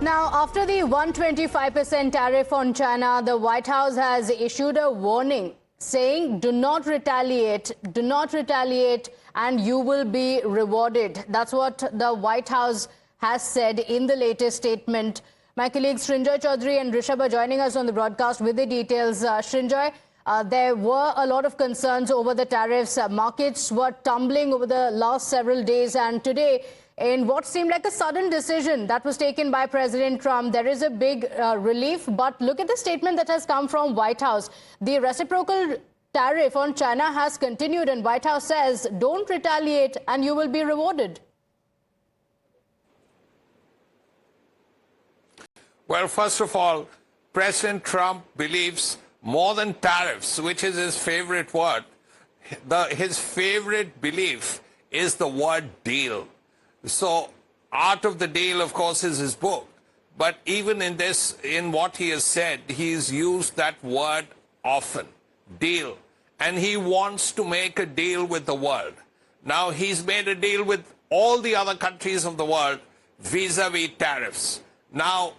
Now, after the 125% tariff on China, the White House has issued a warning saying do not retaliate, and you will be rewarded. That's what the White House has said in the latest statement. My colleagues Srinjoy Chaudhary and Rishabh are joining us on the broadcast with the details. Srinjoy, there were a lot of concerns over the tariffs. Markets were tumbling over the last several days, and today, in what seemed like a sudden decision that was taken by President Trump, there is a big relief. But look at the statement that has come from White House. The reciprocal tariff on China has continued, and White House says don't retaliate and you will be rewarded. Well, first of all, President Trump believes more than tariffs, which is his favorite word. His favorite belief is the word deal. So, Art of the Deal, of course, is his book. But even in this, in what he has said, he's used that word often, deal. And he wants to make a deal with the world. Now, he's made a deal with all the other countries of the world vis-a-vis tariffs. Now,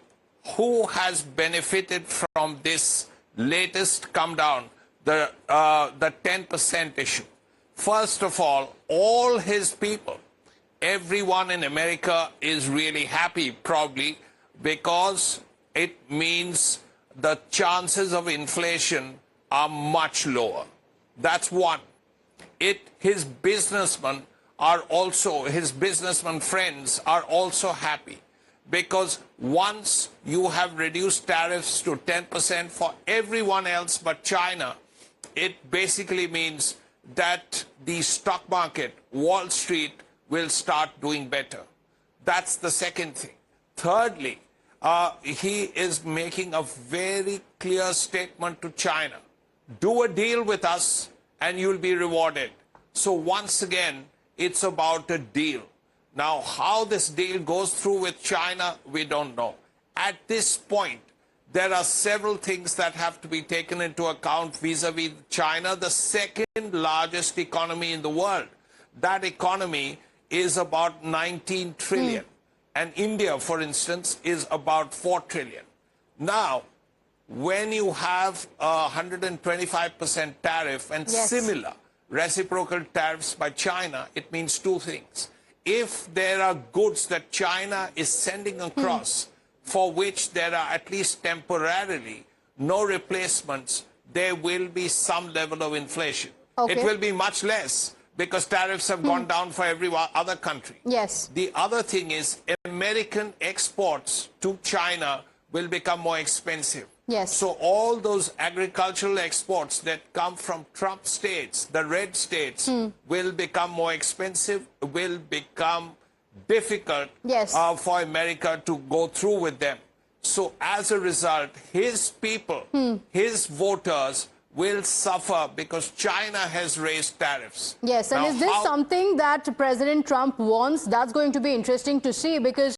who has benefited from this latest come down, the 10% issue? First of all his people, everyone in America is really happy, probably, because it means the chances of inflation are much lower. That's one. His businessmen friends are also happy, because once you have reduced tariffs to 10% for everyone else but China, it basically means that the stock market, Wall Street, will start doing better. That's the second thing. Thirdly, he is making a very clear statement to China. Do a deal with us and you'll be rewarded. So once again, it's about a deal. Now, how this deal goes through with China, we don't know. At this point, there are several things that have to be taken into account vis-a-vis China, the second largest economy in the world. That economy is about 19 trillion. And India, for instance, is about 4 trillion. Now, when you have a 125% tariff and similar reciprocal tariffs by China, it means two things. If there are goods that China is sending across for which there are at least temporarily no replacements, there will be some level of inflation. It will be much less because tariffs have gone down for every other country. Yes. The other thing is American exports to China will become more expensive. Yes. So all those agricultural exports that come from Trump states, the red states, will become more expensive, will become difficult for America to go through with them. So as a result, his people, his voters will suffer because China has raised tariffs. Yes, and now, is this something that President Trump wants? That's going to be interesting to see, because